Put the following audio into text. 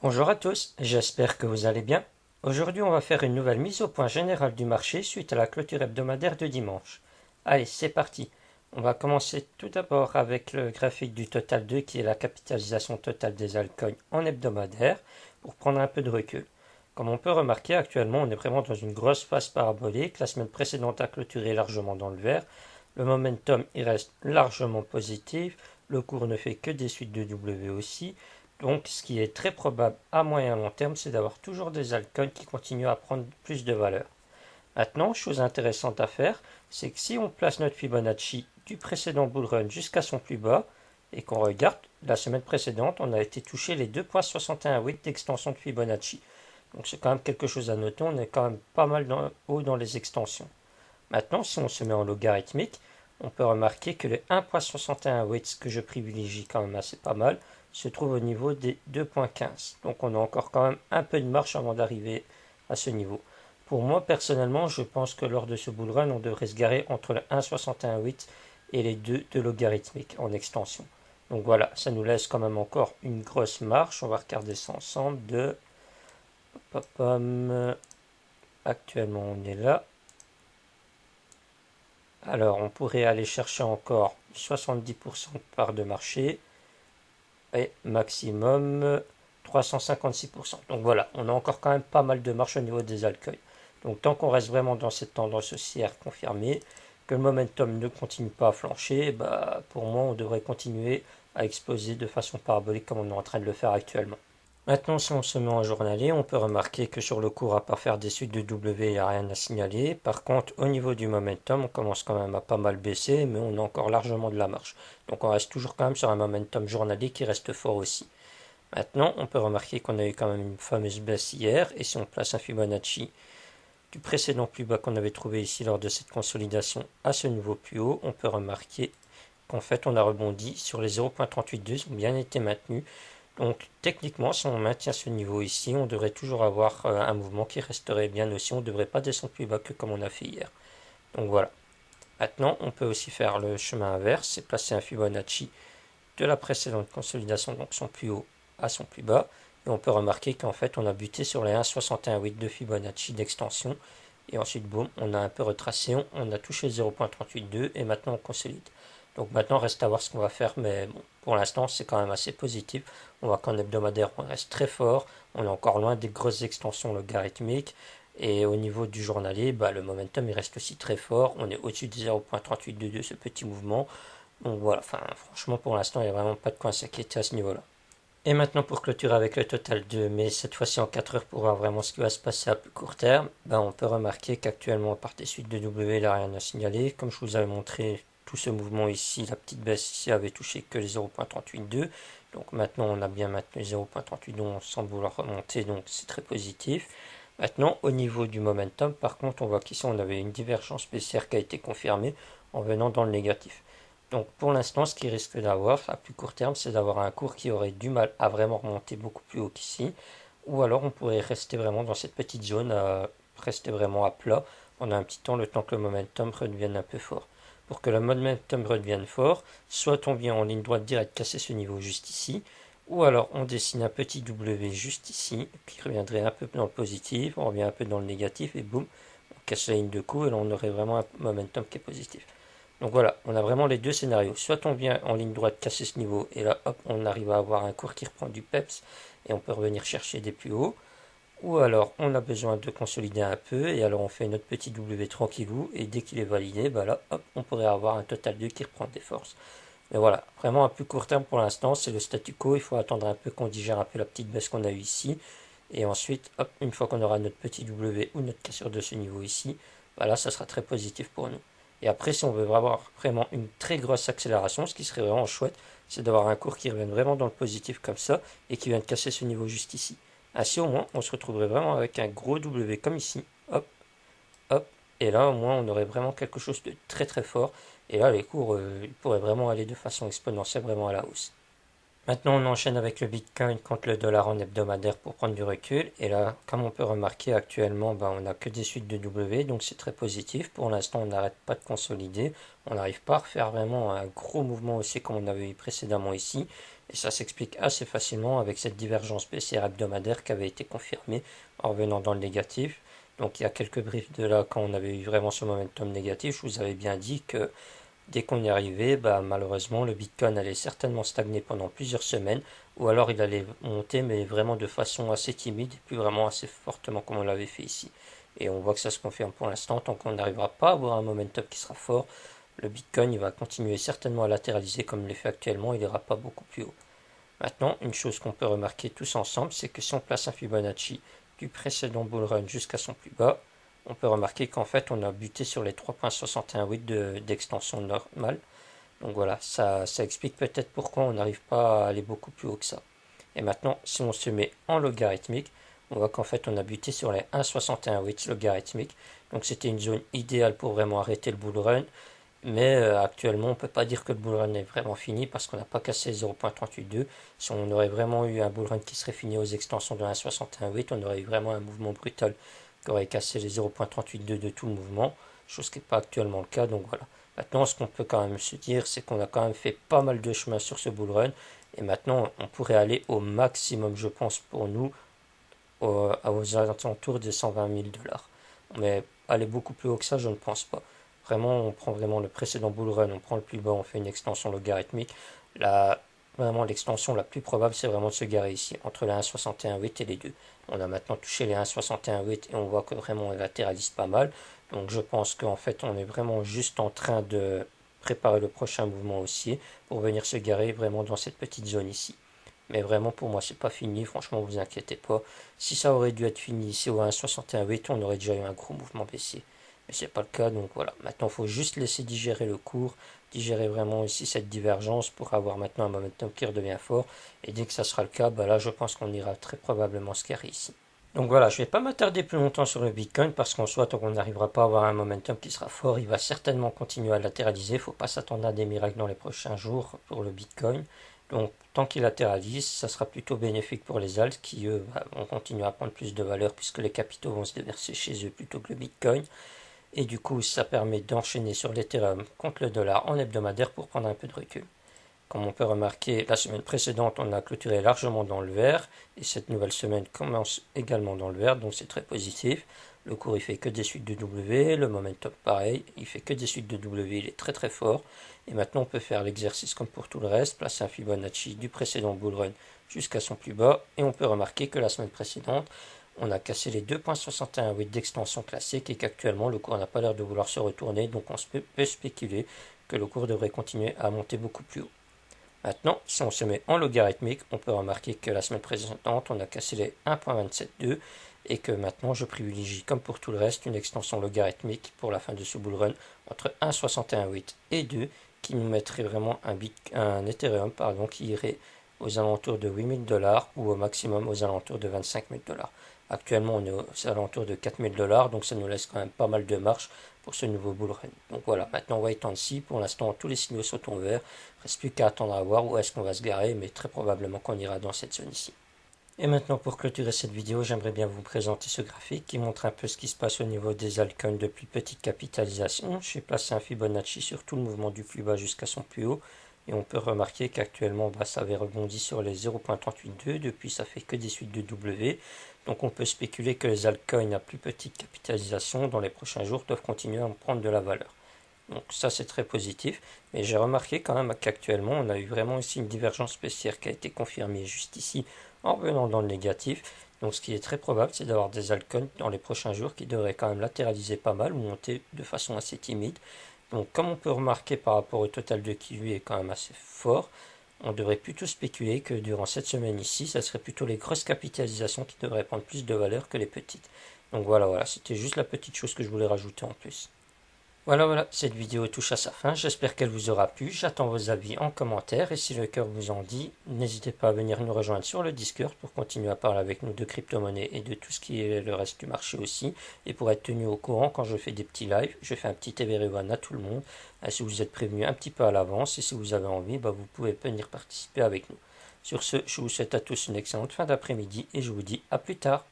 Bonjour à tous, j'espère que vous allez bien. Aujourd'hui, on va faire une nouvelle mise au point générale du marché suite à la clôture hebdomadaire de dimanche. Allez, c'est parti. On va commencer tout d'abord avec le graphique du total 2 qui est la capitalisation totale des altcoins en hebdomadaire pour prendre un peu de recul. Comme on peut remarquer, actuellement, on est vraiment dans une grosse phase parabolique. La semaine précédente a clôturé largement dans le vert. Le momentum, il reste largement positif. Le cours ne fait que des suites de W aussi. Donc, ce qui est très probable à moyen et long terme, c'est d'avoir toujours des altcoins qui continuent à prendre plus de valeur. Maintenant, chose intéressante à faire, c'est que si on place notre Fibonacci du précédent bull run jusqu'à son plus bas, et qu'on regarde, la semaine précédente, on a été touché les 2,618 d'extension de Fibonacci. Donc c'est quand même quelque chose à noter, on est quand même pas mal haut dans les extensions. Maintenant, si on se met en logarithmique, on peut remarquer que le 1,61 que je privilégie quand même assez pas mal, se trouve au niveau des 2,15. Donc on a encore quand même un peu de marche avant d'arriver à ce niveau. Pour moi, personnellement, je pense que lors de ce bull run, on devrait se garer entre le 1,618 et les 2 de logarithmique en extension. Donc voilà, ça nous laisse quand même encore une grosse marche. On va regarder ça ensemble de... Actuellement, on est là. Alors, on pourrait aller chercher encore 70% de part de marché et maximum 356%. Donc voilà, on a encore quand même pas mal de marche au niveau des altcoins. Donc tant qu'on reste vraiment dans cette tendance haussière confirmée, que le momentum ne continue pas à flancher, bah, pour moi on devrait continuer à exploser de façon parabolique comme on est en train de le faire actuellement. Maintenant, si on se met en journalier, on peut remarquer que sur le cours, à part faire des suites de W, il n'y a rien à signaler. Par contre, au niveau du momentum, on commence quand même à pas mal baisser, mais on a encore largement de la marche. Donc on reste toujours quand même sur un momentum journalier qui reste fort aussi. Maintenant, on peut remarquer qu'on a eu quand même une fameuse baisse hier, et si on place un Fibonacci du précédent plus bas qu'on avait trouvé ici lors de cette consolidation à ce niveau plus haut, on peut remarquer qu'en fait on a rebondi sur les 0.382, ils ont bien été maintenus. Donc techniquement, si on maintient ce niveau ici, on devrait toujours avoir un mouvement qui resterait bien aussi. On ne devrait pas descendre plus bas que comme on a fait hier. Donc voilà. Maintenant, on peut aussi faire le chemin inverse, c'est placer un Fibonacci de la précédente consolidation, donc son plus haut à son plus bas. Et on peut remarquer qu'en fait, on a buté sur les 1,61,8 de Fibonacci d'extension. Et ensuite, boum, on a un peu retracé, on a touché 0.382 et maintenant on consolide. Donc maintenant, reste à voir ce qu'on va faire, mais bon, pour l'instant, c'est quand même assez positif. On voit qu'en hebdomadaire, on reste très fort. On est encore loin des grosses extensions logarithmiques. Et au niveau du journalier, bah, le momentum il reste aussi très fort. On est au-dessus de 0.382 de ce petit mouvement. Donc voilà, enfin, franchement, pour l'instant, il n'y a vraiment pas de quoi s'inquiéter à ce niveau-là. Et maintenant, pour clôturer avec le total 2, mais cette fois-ci en 4 heures pour voir vraiment ce qui va se passer à plus court terme, ben, on peut remarquer qu'actuellement, à part des suites de W, il n'y a rien à signaler. Comme je vous avais montré, tout ce mouvement ici, la petite baisse ici avait touché que les 0.382. Donc maintenant, on a bien maintenu 0.382 sans vouloir remonter, donc c'est très positif. Maintenant, au niveau du momentum, par contre, on voit qu'ici, on avait une divergence baissière qui a été confirmée en venant dans le négatif. Donc pour l'instant, ce qui risque d'avoir à plus court terme, c'est d'avoir un cours qui aurait du mal à vraiment remonter beaucoup plus haut qu'ici. Ou alors on pourrait rester vraiment dans cette petite zone, rester vraiment à plat pendant un petit temps, le temps que le momentum redevienne un peu fort. Pour que le momentum redevienne fort, soit on vient en ligne droite directe casser ce niveau juste ici, ou alors on dessine un petit W juste ici, qui reviendrait un peu dans le positif, on revient un peu dans le négatif, et boum, on casse la ligne de coup, et là on aurait vraiment un momentum qui est positif. Donc voilà, on a vraiment les deux scénarios. Soit on vient en ligne droite casser ce niveau, et là, hop, on arrive à avoir un cours qui reprend du peps, et on peut revenir chercher des plus hauts. Ou alors, on a besoin de consolider un peu, et alors on fait notre petit W tranquillou, et dès qu'il est validé, bah là, hop, on pourrait avoir un total 2 qui reprend des forces. Mais voilà, vraiment à plus court terme pour l'instant, c'est le statu quo. Il faut attendre un peu qu'on digère un peu la petite baisse qu'on a eue ici. Et ensuite, hop, une fois qu'on aura notre petit W ou notre cassure de ce niveau ici, bah là, ça sera très positif pour nous. Et après, si on veut avoir vraiment une très grosse accélération, ce qui serait vraiment chouette, c'est d'avoir un cours qui revienne vraiment dans le positif comme ça et qui vienne casser ce niveau juste ici. Ainsi, au moins, on se retrouverait vraiment avec un gros W comme ici. Hop, hop. Et là, au moins, on aurait vraiment quelque chose de très très fort. Et là, les cours, ils pourraient vraiment aller de façon exponentielle, vraiment à la hausse. Maintenant, on enchaîne avec le Bitcoin contre le dollar en hebdomadaire pour prendre du recul. Et là, comme on peut remarquer actuellement, ben, on n'a que des suites de W, donc c'est très positif. Pour l'instant, on n'arrête pas de consolider. On n'arrive pas à refaire vraiment un gros mouvement aussi comme on avait eu précédemment ici. Et ça s'explique assez facilement avec cette divergence baissière hebdomadaire qui avait été confirmée en revenant dans le négatif. Donc il y a quelques briefs de là, quand on avait eu vraiment ce momentum négatif, je vous avais bien dit que dès qu'on y arrivait, malheureusement, le Bitcoin allait certainement stagner pendant plusieurs semaines, ou alors il allait monter, mais vraiment de façon assez timide, et plus vraiment assez fortement comme on l'avait fait ici. Et on voit que ça se confirme pour l'instant, tant qu'on n'arrivera pas à avoir un momentum qui sera fort, le Bitcoin il va continuer certainement à latéraliser comme il le fait actuellement, il n'ira pas beaucoup plus haut. Maintenant, une chose qu'on peut remarquer tous ensemble, c'est que si on place un Fibonacci du précédent bull run jusqu'à son plus bas, on peut remarquer qu'en fait on a buté sur les 3,618 d'extension normale. Donc voilà, ça explique peut-être pourquoi on n'arrive pas à aller beaucoup plus haut que ça. Et maintenant, si on se met en logarithmique, on voit qu'en fait on a buté sur les 1,618 logarithmiques. Donc c'était une zone idéale pour vraiment arrêter le bull run. Mais actuellement, on ne peut pas dire que le bull run est vraiment fini parce qu'on n'a pas cassé 0.382. Si on aurait vraiment eu un bull run qui serait fini aux extensions de 1,618, on aurait eu vraiment un mouvement brutal qui aurait cassé les 0.382 de tout le mouvement, chose qui n'est pas actuellement le cas. Donc voilà. Maintenant, ce qu'on peut quand même se dire, c'est qu'on a quand même fait pas mal de chemin sur ce bull run. Et maintenant, on pourrait aller au maximum, je pense, pour nous, aux alentours de 120 000 dollars. Mais aller beaucoup plus haut que ça, je ne pense pas. Vraiment, on prend vraiment le précédent bull run, on prend le plus bas, on fait une extension logarithmique. Là, vraiment, l'extension la plus probable, c'est vraiment de se garer ici, entre les 1,618 et les deux. On a maintenant touché les 1,618 et on voit que vraiment on latéralise pas mal. Donc je pense qu'en fait, on est vraiment juste en train de préparer le prochain mouvement haussier pour venir se garer vraiment dans cette petite zone ici. Mais vraiment, pour moi, c'est pas fini. Franchement, vous inquiétez pas. Si ça aurait dû être fini ici au 1,61,8, on aurait déjà eu un gros mouvement baissier. Mais c'est pas le cas, donc voilà. Maintenant, il faut juste laisser digérer le cours, digérer vraiment ici cette divergence pour avoir maintenant un momentum qui redevient fort. Et dès que ça sera le cas, là, je pense qu'on ira très probablement se carrer ici. Donc voilà, je ne vais pas m'attarder plus longtemps sur le Bitcoin parce qu'en soit, tant qu'on n'arrivera pas à avoir un momentum qui sera fort, il va certainement continuer à latéraliser. Il ne faut pas s'attendre à des miracles dans les prochains jours pour le Bitcoin. Donc tant qu'il latéralise, ça sera plutôt bénéfique pour les alts qui, eux, vont continuer à prendre plus de valeur puisque les capitaux vont se déverser chez eux plutôt que le Bitcoin. Et du coup, ça permet d'enchaîner sur l'Ethereum contre le dollar en hebdomadaire pour prendre un peu de recul. Comme on peut remarquer, la semaine précédente, on a clôturé largement dans le vert, et cette nouvelle semaine commence également dans le vert, donc c'est très positif. Le cours, il fait que des suites de W, le momentum pareil, il fait que des suites de W, il est très très fort. Et maintenant, on peut faire l'exercice comme pour tout le reste, placer un Fibonacci du précédent bull run jusqu'à son plus bas, et on peut remarquer que la semaine précédente, on a cassé les 2,618 d'extension classique et qu'actuellement, le cours n'a pas l'air de vouloir se retourner, donc on peut spéculer que le cours devrait continuer à monter beaucoup plus haut. Maintenant, si on se met en logarithmique, on peut remarquer que la semaine précédente, on a cassé les 1.272 et que maintenant, je privilégie, comme pour tout le reste, une extension logarithmique pour la fin de ce bull run entre 1.618 et 2 qui nous mettrait vraiment un Ethereum qui irait aux alentours de 8000 dollars ou au maximum aux alentours de 25 000 dollars. Actuellement, on est aux alentours de 4000 dollars, donc ça nous laisse quand même pas mal de marge pour ce nouveau bull run. Donc voilà, maintenant wait and see. Pour l'instant, tous les signaux sont en vert. Reste plus qu'à attendre à voir où est-ce qu'on va se garer, mais très probablement qu'on ira dans cette zone ici. Et maintenant, pour clôturer cette vidéo, j'aimerais bien vous présenter ce graphique qui montre un peu ce qui se passe au niveau des altcoins depuis petite capitalisation. J'ai placé un Fibonacci sur tout le mouvement du plus bas jusqu'à son plus haut. Et on peut remarquer qu'actuellement, ça avait rebondi sur les 0.382. Depuis, ça fait que des suites de W. Donc on peut spéculer que les altcoins à plus petite capitalisation dans les prochains jours doivent continuer à prendre de la valeur. Donc ça c'est très positif, mais j'ai remarqué quand même qu'actuellement on a eu vraiment ici une divergence baissière qui a été confirmée juste ici en revenant dans le négatif. Donc ce qui est très probable c'est d'avoir des altcoins dans les prochains jours qui devraient quand même latéraliser pas mal ou monter de façon assez timide. Donc comme on peut remarquer par rapport au total de Kiwi est quand même assez fort, on devrait plutôt spéculer que durant cette semaine ici, ça serait plutôt les grosses capitalisations qui devraient prendre plus de valeur que les petites. Donc voilà, c'était juste la petite chose que je voulais rajouter en plus. Voilà, cette vidéo touche à sa fin, j'espère qu'elle vous aura plu, j'attends vos avis en commentaire et si le cœur vous en dit, n'hésitez pas à venir nous rejoindre sur le Discord pour continuer à parler avec nous de crypto-monnaies et de tout ce qui est le reste du marché aussi et pour être tenu au courant quand je fais des petits lives, je fais un petit everyone à tout le monde, si vous êtes prévenu un petit peu à l'avance et si vous avez envie, vous pouvez venir participer avec nous. Sur ce, je vous souhaite à tous une excellente fin d'après-midi et je vous dis à plus tard.